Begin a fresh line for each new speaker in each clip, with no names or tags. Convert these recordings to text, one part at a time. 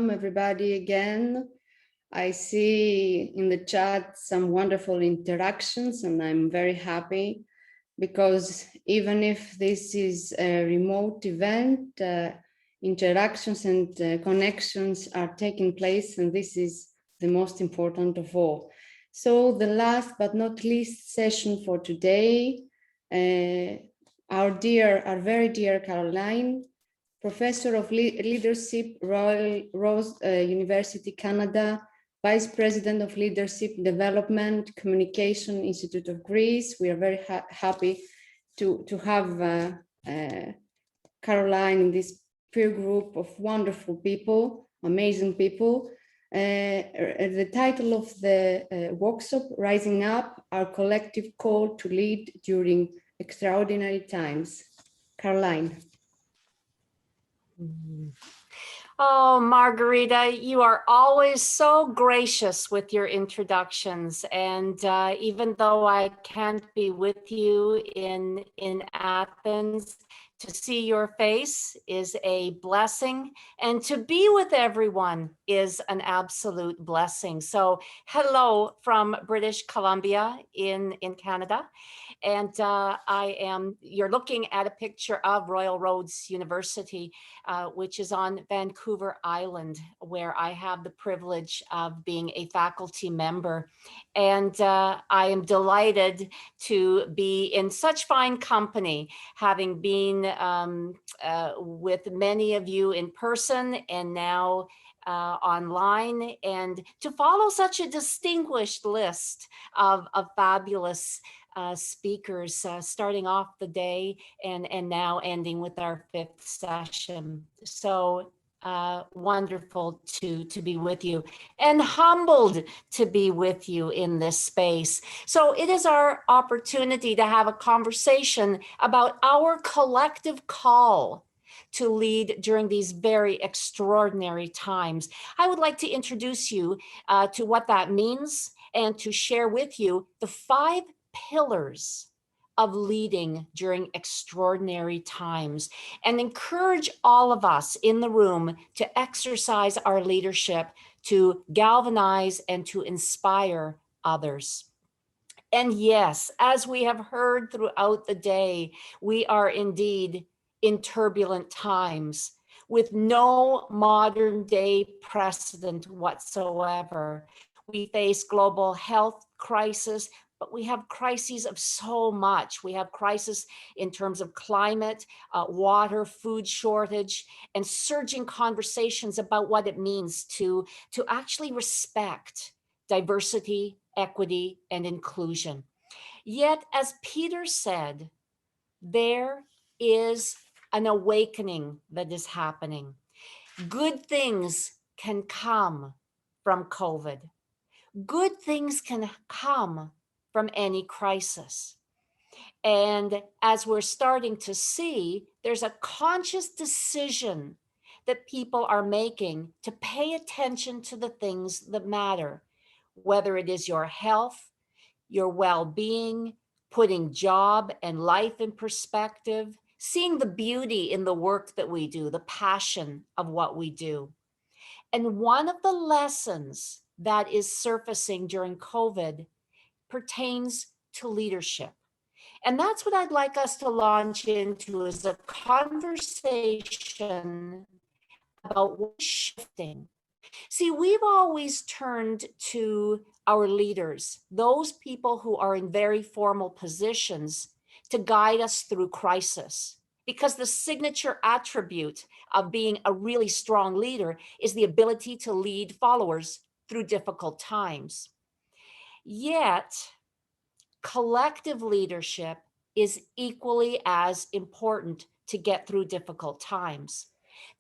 welcome everybody again. I see in the chat some wonderful interactions, and I'm very happy because even if this is a remote event, interactions and connections are taking place, and this is the most important of all. So the last but not least session for today, our very dear Carolin, Professor of Leadership, Royal University, Canada, Vice President of Leadership Development, Communication Institute of Greece. We are very happy to have Carolin in this peer group of wonderful people, amazing people. The title of the workshop, Rising Up, Our Collective Call to Lead During Extraordinary Times. Carolin.
Oh, Margarita, you are always so gracious with your introductions. And even though I can't be with you in Athens, to see your face is a blessing, and to be with everyone is an absolute blessing. So hello from British Columbia in Canada. And you're looking at a picture of Royal Roads University, which is on Vancouver Island, where I have the privilege of being a faculty member. And I am delighted to be in such fine company, having been with many of you in person and now online, and to follow such a distinguished list of fabulous speakers, starting off the day and now ending with our 5th session. So wonderful to be with you, and humbled to be with you in this space. So it is our opportunity to have a conversation about our collective call to lead during these very extraordinary times. I would like to introduce you to what that means, and to share with you the 5 pillars of leading during extraordinary times, and encourage all of us in the room to exercise our leadership to galvanize and to inspire others. And yes, as we have heard throughout the day, we are indeed in turbulent times with no modern day precedent whatsoever. We face global health crisis, but we have crises of so much. We have crisis in terms of climate, water, food shortage, and surging conversations about what it means to actually respect diversity, equity, and inclusion. Yet, as Peter said, there is an awakening that is happening. Good things can come from COVID. Good things can come from any crisis. And as we're starting to see, there's a conscious decision that people are making to pay attention to the things that matter, whether it is your health, your well-being, putting job and life in perspective, seeing the beauty in the work that we do, the passion of what we do. And one of the lessons that is surfacing during COVID pertains to leadership. And that's what I'd like us to launch into, is a conversation about what's shifting. See, we've always turned to our leaders, those people who are in very formal positions, to guide us through crisis. Because the signature attribute of being a really strong leader is the ability to lead followers through difficult times. Yet, collective leadership is equally as important to get through difficult times.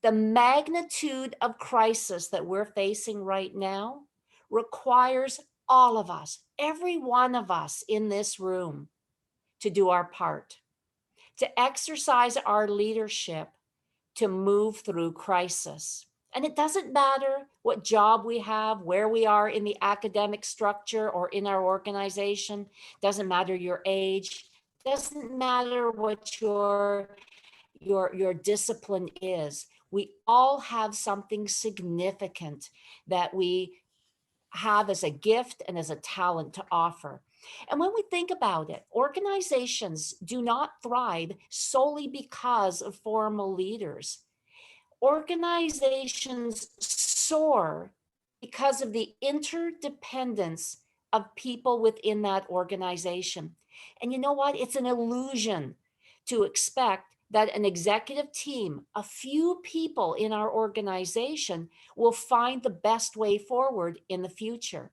The magnitude of crisis that we're facing right now requires all of us, every one of us in this room, to do our part, to exercise our leadership to move through crisis. And it doesn't matter what job we have, where we are in the academic structure or in our organization, doesn't matter your age, doesn't matter what your discipline is. We all have something significant that we have as a gift and as a talent to offer. And when we think about it, organizations do not thrive solely because of formal leaders. Organizations soar because of the interdependence of people within that organization. And you know what? It's an illusion to expect that an executive team, a few people in our organization, will find the best way forward in the future.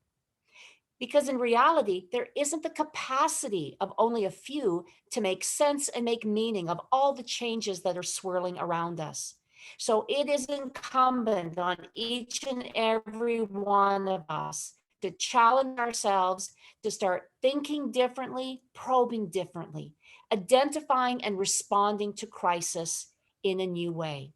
Because in reality, there isn't the capacity of only a few to make sense and make meaning of all the changes that are swirling around us. So it is incumbent on each and every one of us to challenge ourselves, to start thinking differently, probing differently, identifying and responding to crisis in a new way.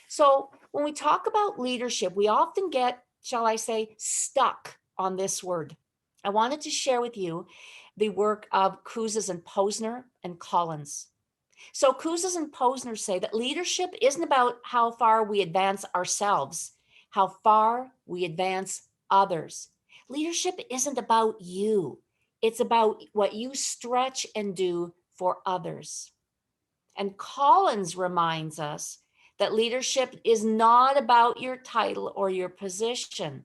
So when we talk about leadership, we often get, shall I say, stuck on this word. I wanted to share with you the work of Kouzes and Posner and Collins. So Kouzes and Posner say that leadership isn't about how far we advance ourselves, how far we advance others. Leadership isn't about you. It's about what you stretch and do for others. And Collins reminds us that leadership is not about your title or your position.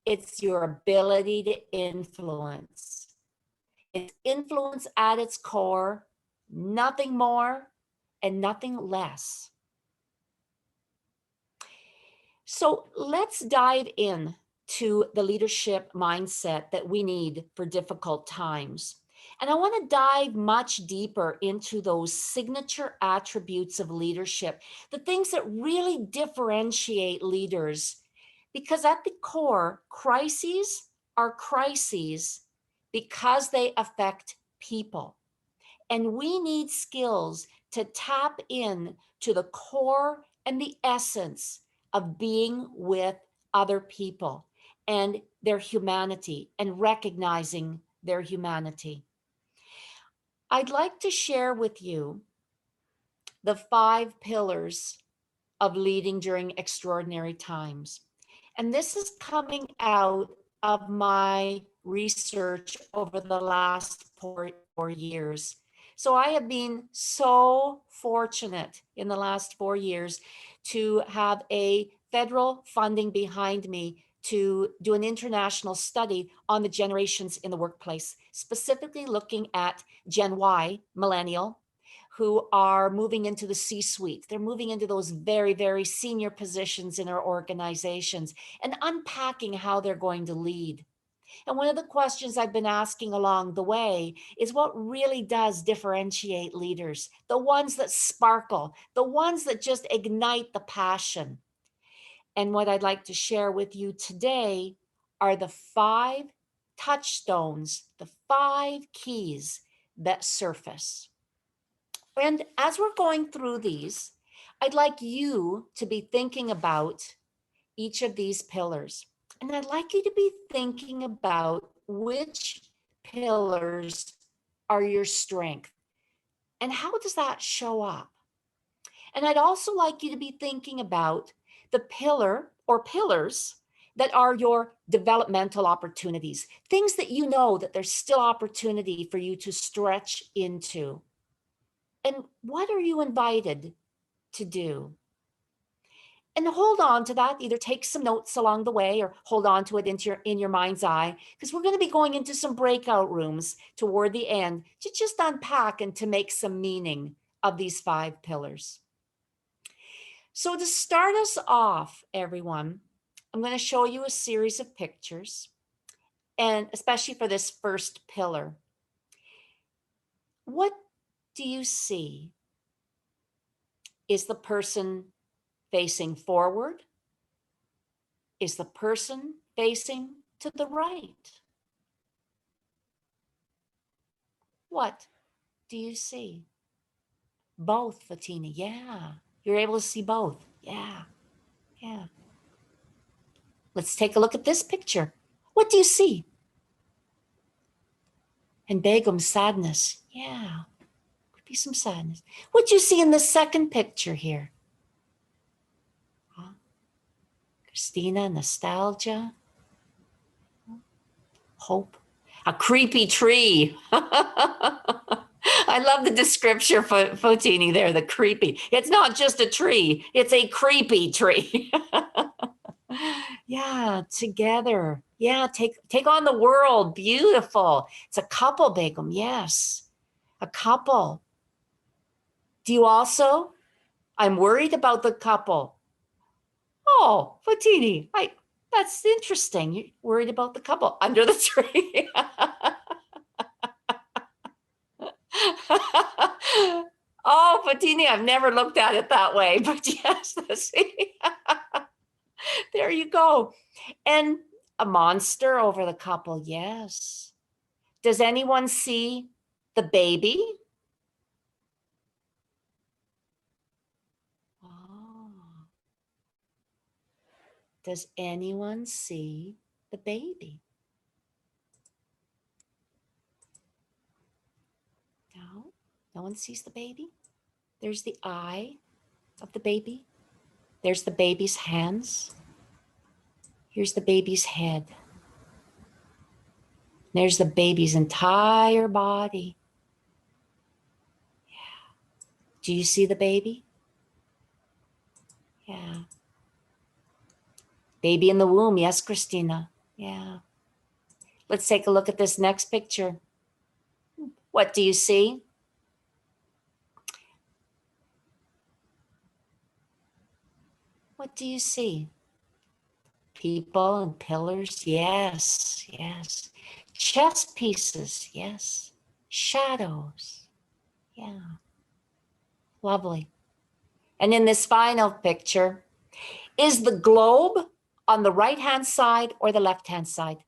It's your ability to influence. It's influence at its core, nothing more and nothing less. So let's dive in to the leadership mindset that we need for difficult times. And I want to dive much deeper into those signature attributes of leadership, the things that really differentiate leaders. Because at the core, crises are crises because they affect people. And we need skills to tap in to the core and the essence of being with other people and their humanity and recognizing their humanity. I'd like to share with you the 5 pillars of leading during extraordinary times. And this is coming out of my research over the last 4 years. So I have been so fortunate in the last 4 years to have a federal funding behind me to do an international study on the generations in the workplace, specifically looking at Gen Y, millennial, who are moving into the C-suite. They're moving into those very, very senior positions in our organizations and unpacking how they're going to lead. And one of the questions I've been asking along the way is what really does differentiate leaders, the ones that sparkle, the ones that just ignite the passion. And what I'd like to share with you today are the 5 touchstones, the 5 keys that surface. And as we're going through these, I'd like you to be thinking about each of these pillars. And I'd like you to be thinking about which pillars are your strength and how does that show up? And I'd also like you to be thinking about the pillar or pillars that are your developmental opportunities, things that you know that there's still opportunity for you to stretch into. And what are you invited to do? And hold on to that. Either take some notes along the way or hold on to it in your mind's eye, because we're going to be going into some breakout rooms toward the end to just unpack and to make some meaning of these 5 pillars. So to start us off, everyone, I'm going to show you a series of pictures, and especially for this first pillar. What do you see? Is the person facing forward? Is the person facing to the right? What do you see? Both, Fatina. Yeah. You're able to see both. Yeah. Yeah. Let's take a look at this picture. What do you see? And Begum, sadness. Yeah. Could be some sadness. What do you see in the second picture here? Christina, nostalgia, hope, a creepy tree. I love the description for Fotini there, the creepy. It's not just a tree, it's a creepy tree. Yeah, together. Yeah, take on the world. Beautiful. It's a couple, Begum. Yes, a couple. Do you also? I'm worried about the couple. Oh, Fotini, that's interesting. You're worried about the couple under the tree. Oh, Fotini, I've never looked at it that way, but yes, see, there you go. And a monster over the couple, yes. Does anyone see the baby? Oh. Does anyone see the baby? No, no one sees the baby. There's the eye of the baby. There's the baby's hands. Here's the baby's head. There's the baby's entire body. Yeah. Do you see the baby? Yeah. Baby in the womb. Yes, Christina. Yeah. Let's take a look at this next picture. What do you see? What do you see? People and pillars. Yes, yes. Chess pieces. Yes. Shadows. Yeah. Lovely. And in this final picture, is the globe on the right-hand side or the left-hand side?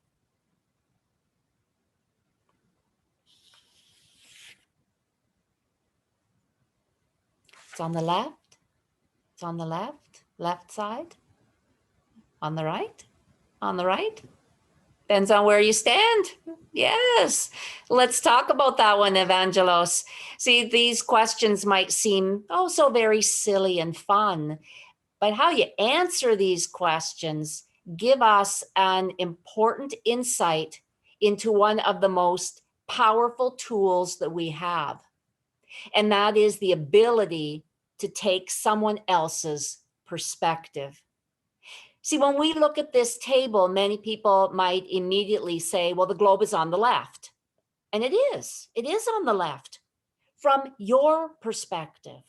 It's on the left. It's on the left side. On the right. On the right. Depends on where you stand. Yes. Let's talk about that one, Evangelos. See, these questions might seem oh so very silly and fun, but how you answer these questions give us an important insight into one of the most powerful tools that we have. And that is the ability to take someone else's perspective. See, when we look at this table, many people might immediately say, well, the globe is on the left. And it is on the left from your perspective.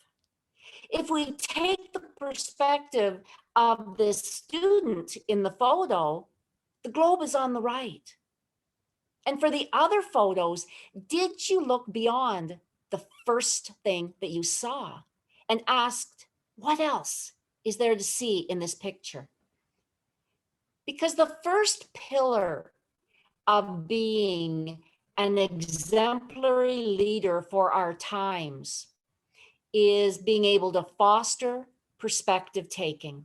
If we take the perspective of this student in the photo, the globe is on the right. And for the other photos, did you look beyond the first thing that you saw and asked, what else is there to see in this picture? Because the first pillar of being an exemplary leader for our times is being able to foster perspective taking.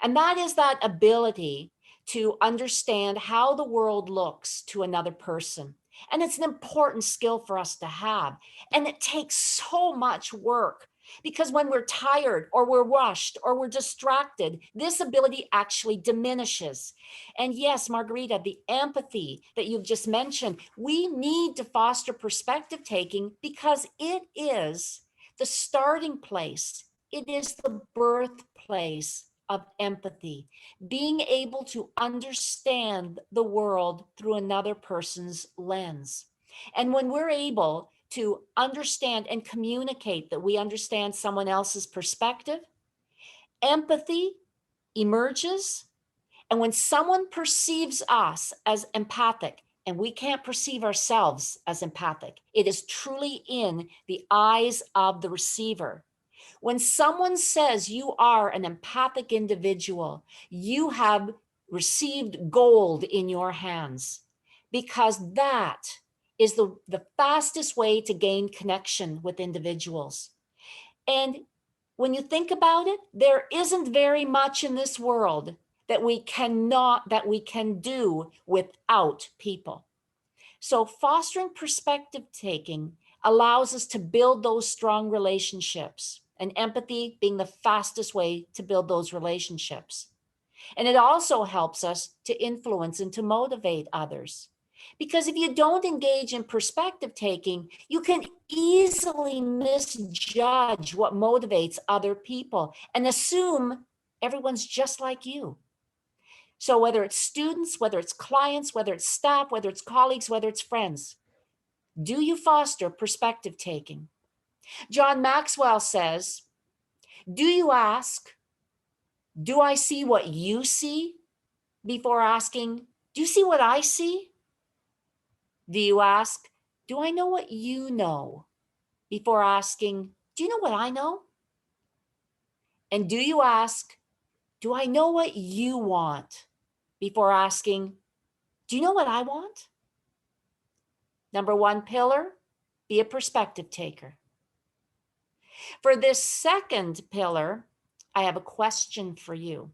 And that is that ability to understand how the world looks to another person. And it's an important skill for us to have. And it takes so much work because when we're tired or we're rushed or we're distracted, this ability actually diminishes. And yes, Margarita, the empathy that you've just mentioned, we need to foster perspective taking because it is the starting place. It is the birthplace of empathy, being able to understand the world through another person's lens. And when we're able to understand and communicate that we understand someone else's perspective, empathy emerges. And when someone perceives us as empathic, and we can't perceive ourselves as empathic, it is truly in the eyes of the receiver. When someone says you are an empathic individual, you have received gold in your hands, because that is the fastest way to gain connection with individuals. And when you think about it, there isn't very much in this world that we can do without people. So fostering perspective taking allows us to build those strong relationships, and empathy being the fastest way to build those relationships. And it also helps us to influence and to motivate others. Because if you don't engage in perspective taking, you can easily misjudge what motivates other people and assume everyone's just like you. So whether it's students, whether it's clients, whether it's staff, whether it's colleagues, whether it's friends, do you foster perspective taking? John Maxwell says, do you ask, do I see what you see? Before asking, do you see what I see? Do you ask, do I know what you know? Before asking, do you know what I know? And do you ask, do I know what you want? Before asking, do you know what I want? Number one pillar, be a perspective taker. For this second pillar, I have a question for you.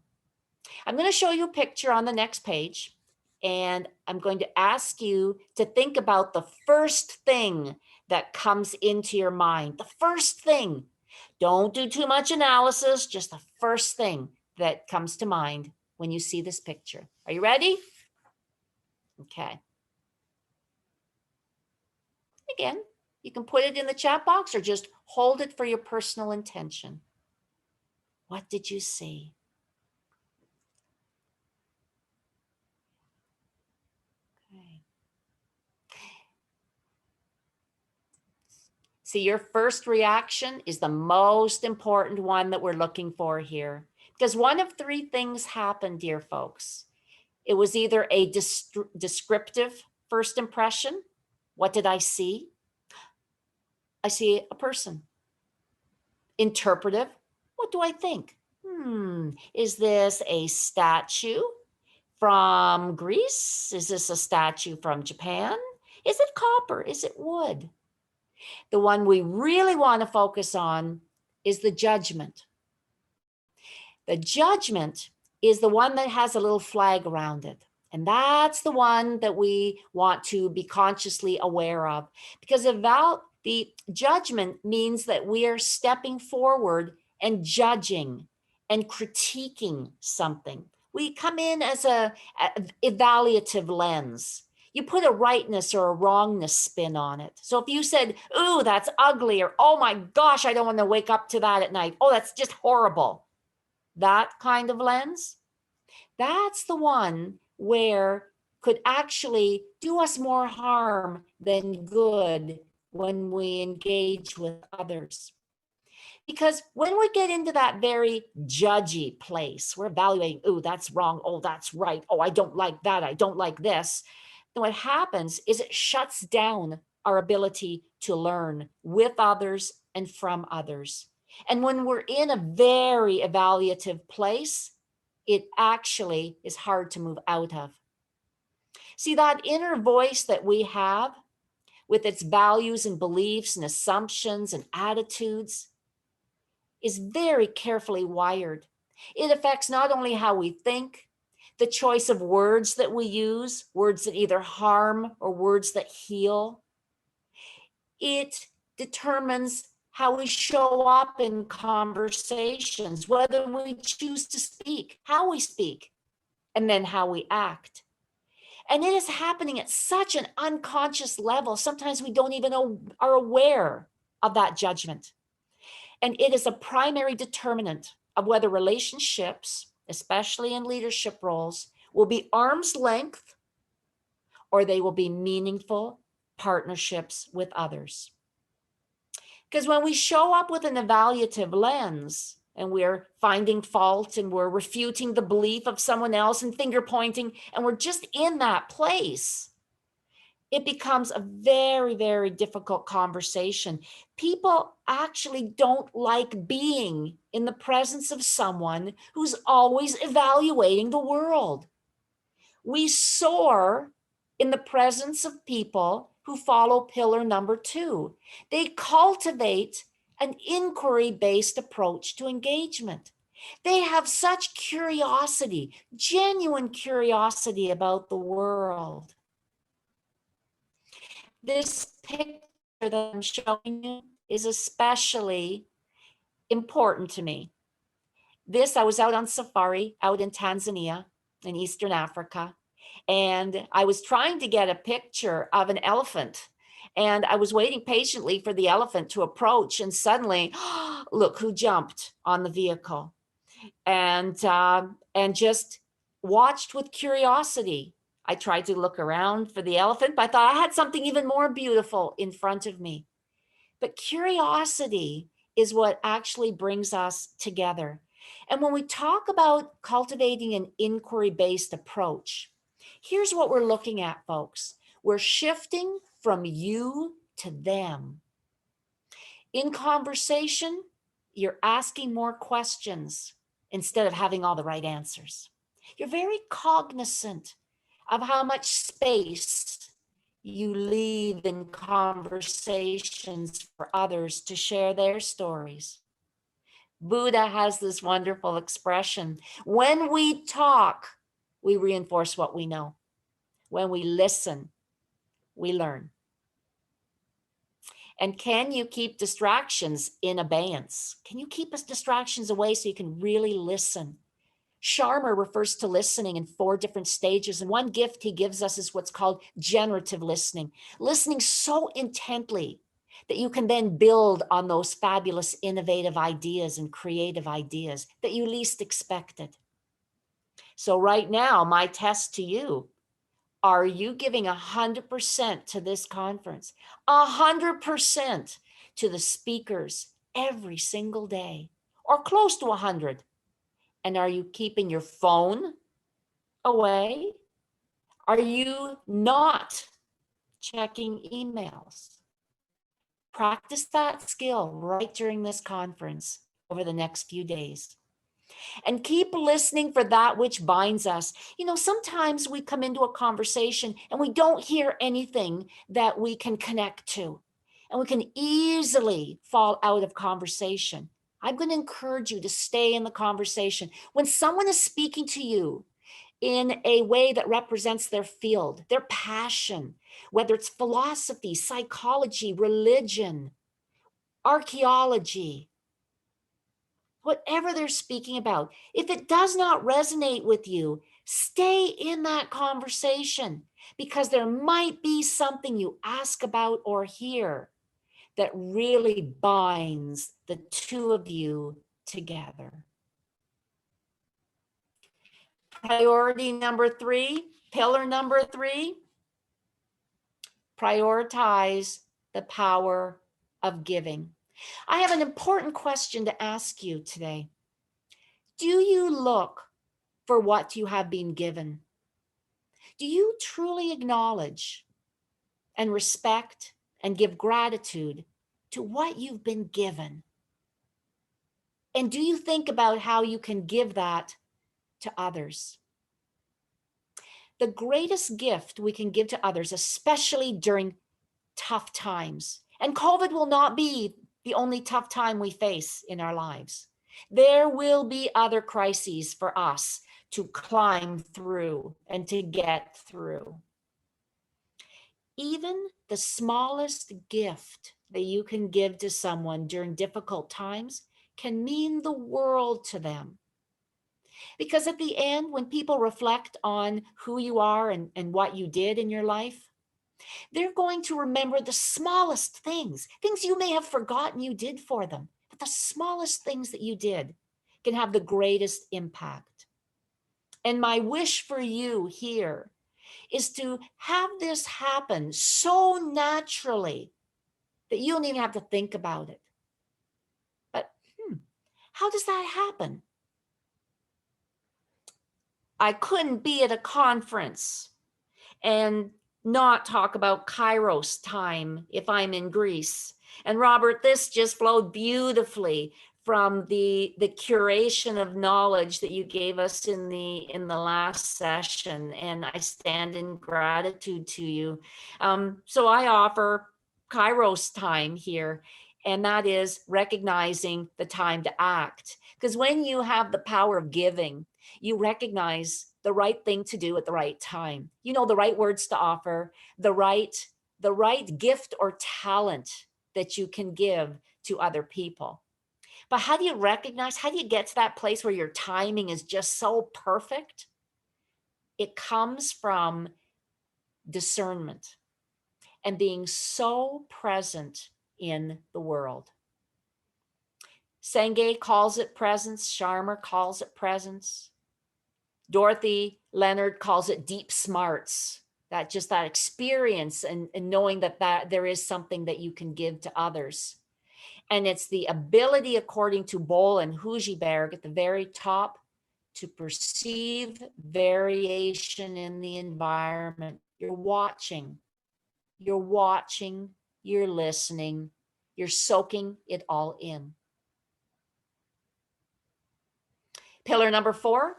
I'm going to show you a picture on the next page, and I'm going to ask you to think about the first thing that comes into your mind. The first thing. Don't do too much analysis, just the first thing that comes to mind when you see this picture. Are you ready? Okay. Again, you can put it in the chat box or just hold it for your personal intention. What did you see? Okay. See, your first reaction is the most important one that we're looking for here. Because one of three things happened, dear folks. It was either a descriptive first impression. What did I see? I see a person. Interpretive. What do I think? Is this a statue from Greece? Is this a statue from Japan? Is it copper? Is it wood? The one we really want to focus on is the judgment. The judgment is the one that has a little flag around it. And that's the one that we want to be consciously aware of. Because the judgment means that we are stepping forward and judging and critiquing something. We come in as a evaluative lens. You put a rightness or a wrongness spin on it. So if you said, ooh, that's ugly, or oh my gosh, I don't want to wake up to that at night. Oh, that's just horrible. That kind of lens, that's the one where could actually do us more harm than good when we engage with others. Because when we get into that very judgy place, we're evaluating, oh, that's wrong. Oh, that's right. Oh, I don't like that. I don't like this. Then what happens is it shuts down our ability to learn with others and from others. And when we're in a very evaluative place, it actually is hard to move out of. See, that inner voice that we have with its values and beliefs and assumptions and attitudes is very carefully wired. It affects not only how we think, the choice of words that we use, words that either harm or words that heal. It determines how we show up in conversations, whether we choose to speak, how we speak, and then how we act. And it is happening at such an unconscious level. Sometimes we don't even are aware of that judgment. And it is a primary determinant of whether relationships, especially in leadership roles, will be arm's length or they will be meaningful partnerships with others. Because when we show up with an evaluative lens and we're finding fault and we're refuting the belief of someone else and finger pointing, and we're just in that place, it becomes a very, very difficult conversation. People actually don't like being in the presence of someone who's always evaluating the world. We soar in the presence of people who follow pillar number 2. They cultivate an inquiry-based approach to engagement. They have such curiosity, genuine curiosity about the world. This picture that I'm showing you is especially important to me I was out on safari out in Tanzania in Eastern Africa, and I was trying to get a picture of an elephant, and I was waiting patiently for the elephant to approach, and suddenly, look who jumped on the vehicle, and just watched with curiosity. I tried to look around for the elephant, but I thought I had something even more beautiful in front of me. But curiosity is what actually brings us together. And when we talk about cultivating an inquiry-based approach, here's what we're looking at, folks. We're shifting from you to them. In conversation, you're asking more questions instead of having all the right answers. You're very cognizant of how much space you leave in conversations for others to share their stories. Buddha has this wonderful expression: when we talk, we reinforce what we know. When we listen, we learn. And can you keep distractions in abeyance? Can you keep us distractions away so you can really listen? Sharma refers to listening in 4 different stages. And one gift he gives us is what's called generative listening. Listening so intently that you can then build on those fabulous, innovative ideas and creative ideas that you least expected. So right now, my test to you: are you giving 100% to this conference? 100% to the speakers every single day, or close to 100? And are you keeping your phone away? Are you not checking emails? Practice that skill right during this conference over the next few days. And keep listening for that which binds us. You know, sometimes we come into a conversation and we don't hear anything that we can connect to, and we can easily fall out of conversation. I'm going to encourage you to stay in the conversation. When someone is speaking to you in a way that represents their field, their passion, whether it's philosophy, psychology, religion, archaeology, whatever they're speaking about, if it does not resonate with you, stay in that conversation, because there might be something you ask about or hear that really binds the two of you together. Priority number 3, pillar number 3, prioritize the power of giving. I have an important question to ask you today. Do you look for what you have been given? Do you truly acknowledge and respect and give gratitude to what you've been given? And do you think about how you can give that to others? The greatest gift we can give to others, especially during tough times, and COVID will not be the only tough time we face in our lives. There will be other crises for us to climb through and to get through. Even the smallest gift that you can give to someone during difficult times can mean the world to them. Because at the end, when people reflect on who you are and what you did in your life, they're going to remember the smallest things you may have forgotten you did for them. But the smallest things that you did can have the greatest impact. And my wish for you here is to have this happen so naturally that you don't even have to think about it. But how does that happen? I couldn't be at a conference and not talk about Kairos time if I'm in Greece. And Robert, this just flowed beautifully from the curation of knowledge that you gave us in the last session, and I stand in gratitude to you. So I offer Kairos time here, and that is recognizing the time to act. Because when you have the power of giving, you recognize the right thing to do at the right time. You know, the right words to offer, the right gift or talent that you can give to other people. But how do you recognize, how do you get to that place where your timing is just so perfect? It comes from discernment and being so present in the world. Senge calls it presence. Sharma calls it presence. Dorothy Leonard calls it deep smarts. That just that experience and knowing that there is something that you can give to others. And it's the ability, according to Boll and Hujiberg at the very top, to perceive variation in the environment. You're watching, you're listening, you're soaking it all in. Pillar number 4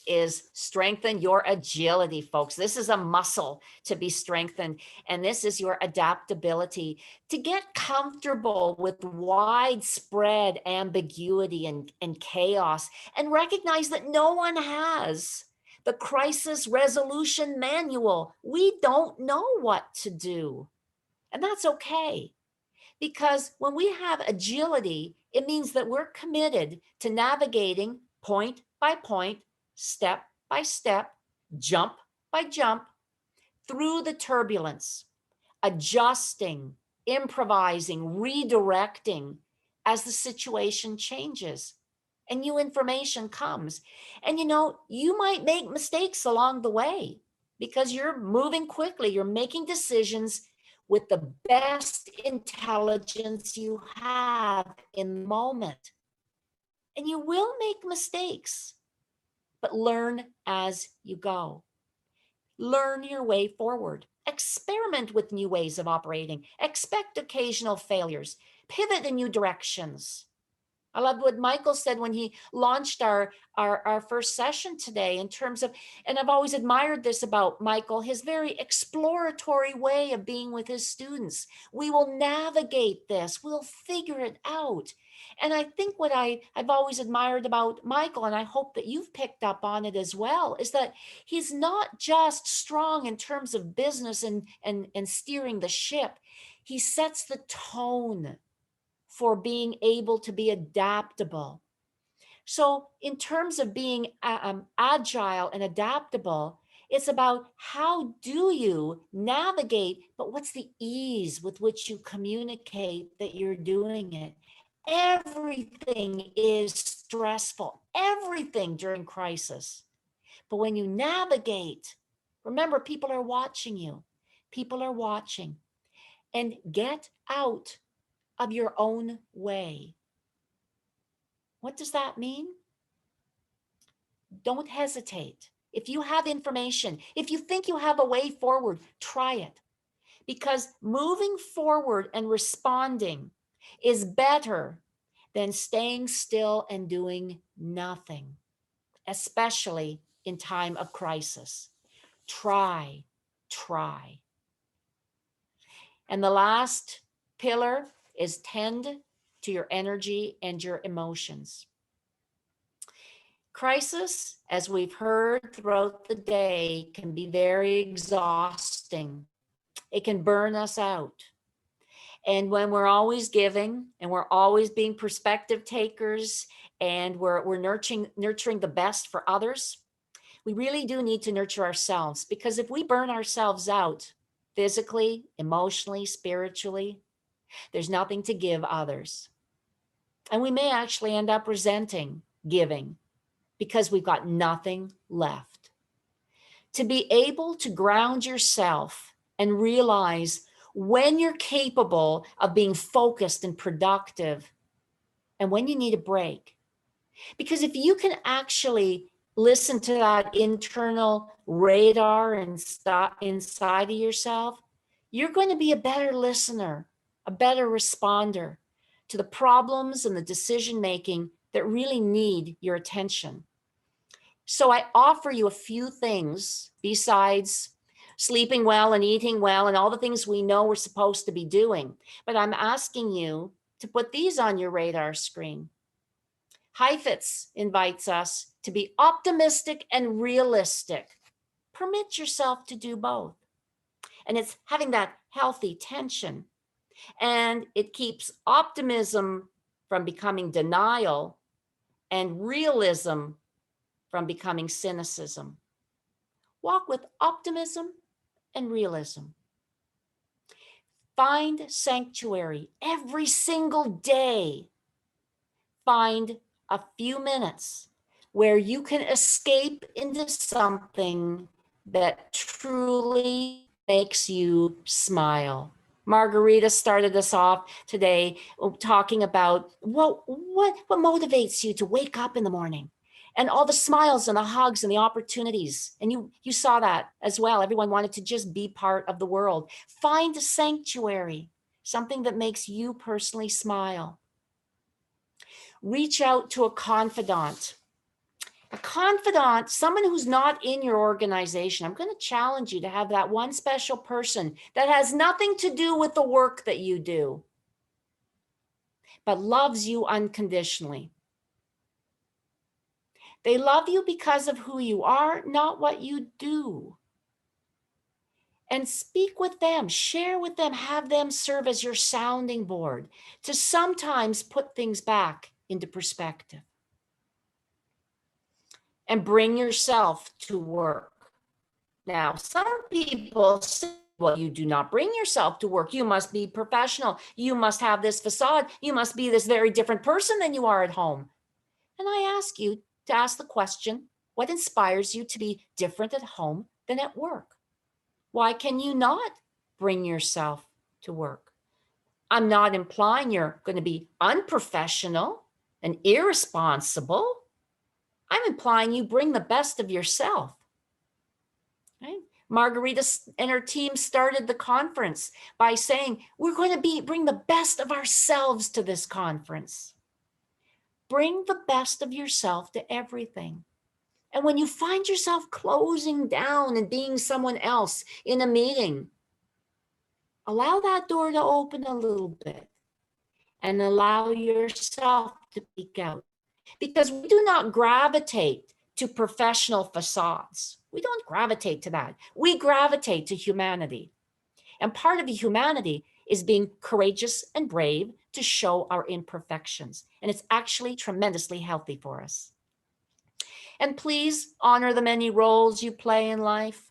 is strengthen your agility, folks. This is a muscle to be strengthened, and this is your adaptability to get comfortable with widespread ambiguity and chaos, and recognize that no one has the crisis resolution manual. We don't know what to do, and that's okay. Because when we have agility, it means that we're committed to navigating point by point, step by step, jump by jump, through the turbulence, adjusting, improvising, redirecting as the situation changes and new information comes. And you might make mistakes along the way because you're moving quickly, you're making decisions with the best intelligence you have in the moment. And you will make mistakes, but learn as you go. Learn your way forward. Experiment with new ways of operating. Expect occasional failures. Pivot in new directions. I love what Michael said when he launched our first session today in terms of, and I've always admired this about Michael, his very exploratory way of being with his students. We will navigate this. We'll figure it out. And I think what I've always admired about Michael, and I hope that you've picked up on it as well, is that he's not just strong in terms of business and steering the ship. He sets the tone for being able to be adaptable. So in terms of being agile and adaptable, it's about how do you navigate, but what's the ease with which you communicate that you're doing it? Everything is stressful, everything during crisis. But when you navigate, remember, people are watching you. People are watching. And get out of your own way. What does that mean? Don't hesitate. If you have information, if you think you have a way forward, try it. Because moving forward and responding is better than staying still and doing nothing, especially in time of crisis. Try. And the last pillar is tend to your energy and your emotions. Crisis, as we've heard throughout the day, can be very exhausting. It can burn us out. And when we're always giving and we're always being perspective takers and we're nurturing the best for others, we really do need to nurture ourselves, because if we burn ourselves out physically, emotionally, spiritually, there's nothing to give others. And we may actually end up resenting giving because we've got nothing left. To be able to ground yourself and realize when you're capable of being focused and productive and when you need a break. Because if you can actually listen to that internal radar inside of yourself, you're going to be a better listener, a better responder to the problems and the decision-making that really need your attention. So I offer you a few things besides sleeping well and eating well and all the things we know we're supposed to be doing. But I'm asking you to put these on your radar screen. Heifetz invites us to be optimistic and realistic. Permit yourself to do both. And it's having that healthy tension. And it keeps optimism from becoming denial, and realism from becoming cynicism. Walk with optimism and realism. Find sanctuary every single day. Find a few minutes where you can escape into something that truly makes you smile. Margarita started us off today talking about what motivates you to wake up in the morning, and all the smiles and the hugs and the opportunities. And you saw that as well. Everyone wanted to just be part of the world. Find a sanctuary, something that makes you personally smile. Reach out to a confidant. A confidant, someone who's not in your organization. I'm going to challenge you to have that one special person that has nothing to do with the work that you do, but loves you unconditionally. They love you because of who you are, not what you do. And speak with them, share with them, have them serve as your sounding board to sometimes put things back into perspective. And bring yourself to work. Now, some people say, well, you do not bring yourself to work. You must be professional. You must have this facade. You must be this very different person than you are at home. And I ask you to ask the question, what inspires you to be different at home than at work? Why can you not bring yourself to work? I'm not implying you're going to be unprofessional and irresponsible. I'm implying you bring the best of yourself. Right? Margarita and her team started the conference by saying, we're going to bring the best of ourselves to this conference. Bring the best of yourself to everything. And when you find yourself closing down and being someone else in a meeting, allow that door to open a little bit and allow yourself to peek out. Because we do not gravitate to professional facades. We don't gravitate to that. We gravitate to humanity. And part of the humanity is being courageous and brave to show our imperfections. And it's actually tremendously healthy for us. And please honor the many roles you play in life.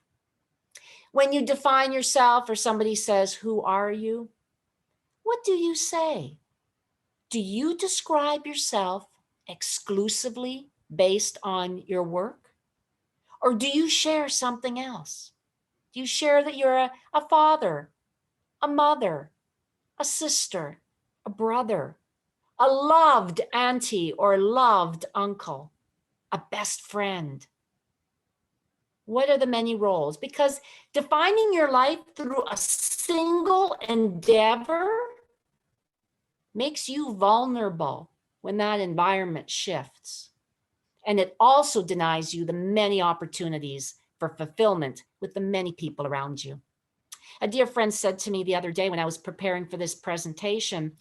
When you define yourself or somebody says, who are you? What do you say? Do you describe yourself exclusively based on your work? Or do you share something else? Do you share that you're a father, a mother, a sister, a brother, a loved auntie or loved uncle, a best friend? What are the many roles? Because defining your life through a single endeavor makes you vulnerable when that environment shifts. And it also denies you the many opportunities for fulfillment with the many people around you. A dear friend said to me the other day when I was preparing for this presentation,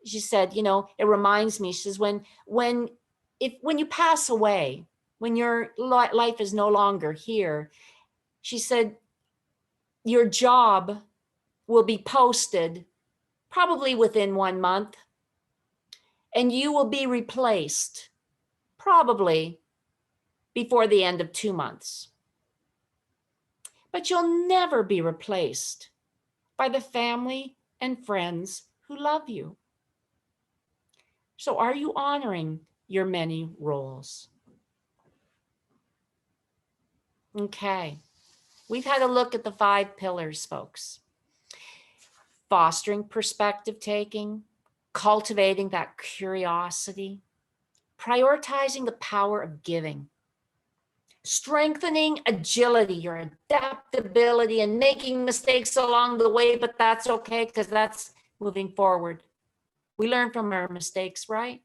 she said, you know, it reminds me, she says, when you pass away, when your life is no longer here, she said, your job will be posted probably within 1 month, and you will be replaced probably before the end of 2 months. But you'll never be replaced by the family and friends who love you. So are you honoring your many roles? Okay, we've had a look at the 5 pillars, folks. Fostering perspective taking, cultivating that curiosity, prioritizing the power of giving, strengthening agility, your adaptability, and making mistakes along the way, but that's okay because that's moving forward. We learn from our mistakes, right?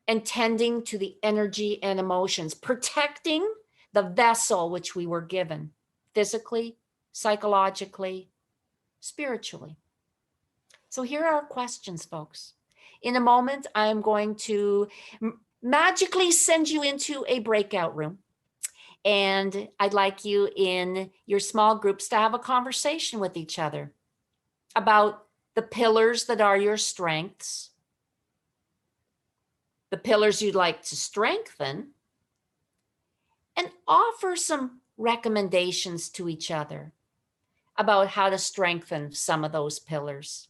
And tending to the energy and emotions, protecting the vessel which we were given, physically, psychologically, spiritually. So here are our questions, folks. In a moment, I'm going to magically send you into a breakout room. And I'd like you in your small groups to have a conversation with each other about the pillars that are your strengths the pillars you'd like to strengthen, and offer some recommendations to each other about how to strengthen some of those pillars,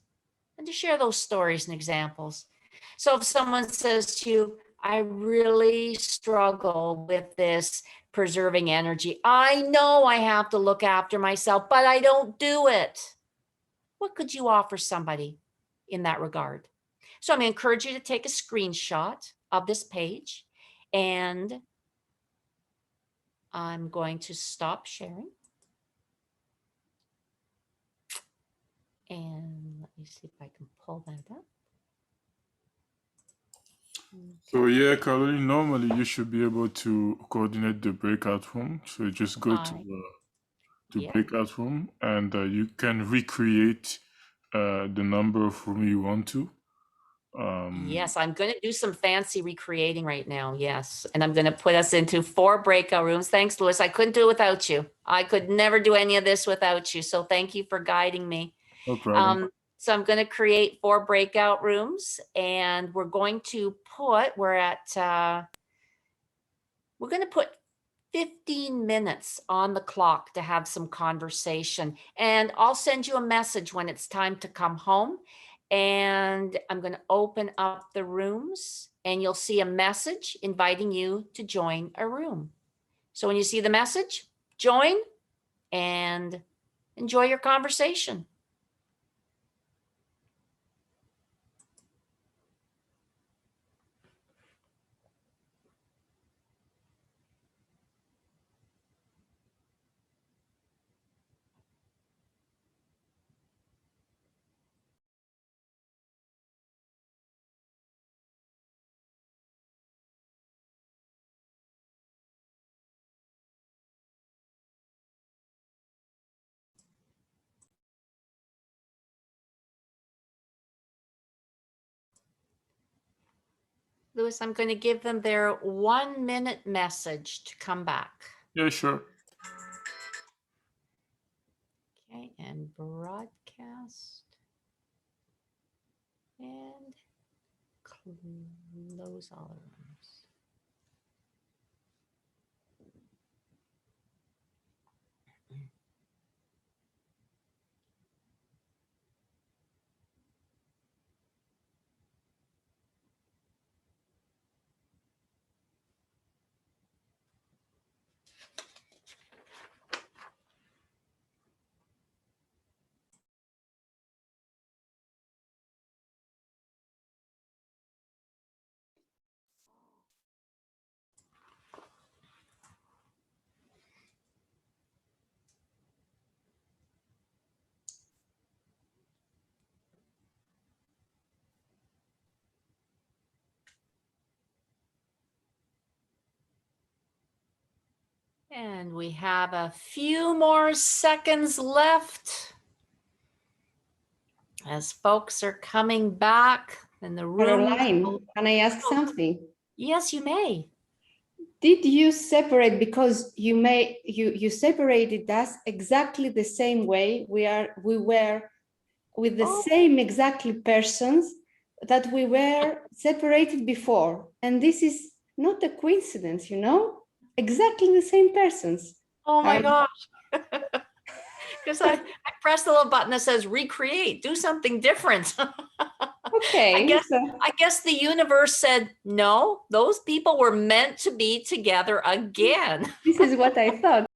and to share those stories and examples. So if someone says to you, I really struggle with this preserving energy. I know I have to look after myself, but I don't do it. What could you offer somebody in that regard? So I'm going to encourage you to take a screenshot of this page, and I'm going to stop sharing. And let me see if I can pull that up.
So yeah, Carolin, normally you should be able to coordinate the breakout room. So just go to
Yeah.
breakout room, and you can recreate the number of room you want to.
Yes, I'm going to do some fancy recreating right now. Yes. And I'm going to put us into 4 breakout rooms. Thanks, Louis. I couldn't do it without you. I could never do any of this without you. So thank you for guiding me.
No problem.
So I'm going to create 4 breakout rooms, and we're going to put, we're going to put 15 minutes on the clock to have some conversation. And I'll send you a message when it's time to come home. And I'm going to open up the rooms, and you'll see a message inviting you to join a room. So when you see the message, join and enjoy your conversation. Louis, I'm going to give them their 1-minute message to come back.
Yeah, sure.
Okay, and broadcast. And close all the rooms. And we have a few more seconds left as folks are coming back in the room.
Caroline, can I ask something?
Yes, you may.
Did you separate, because you separated us exactly the same way we were with the same exactly persons that we were separated before, and this is not a coincidence, you know, exactly the same persons.
Oh my gosh. Because I pressed the little button that says recreate, do something different.
Okay.
I guess the universe said, no, those people were meant to be together again.
This is what I thought.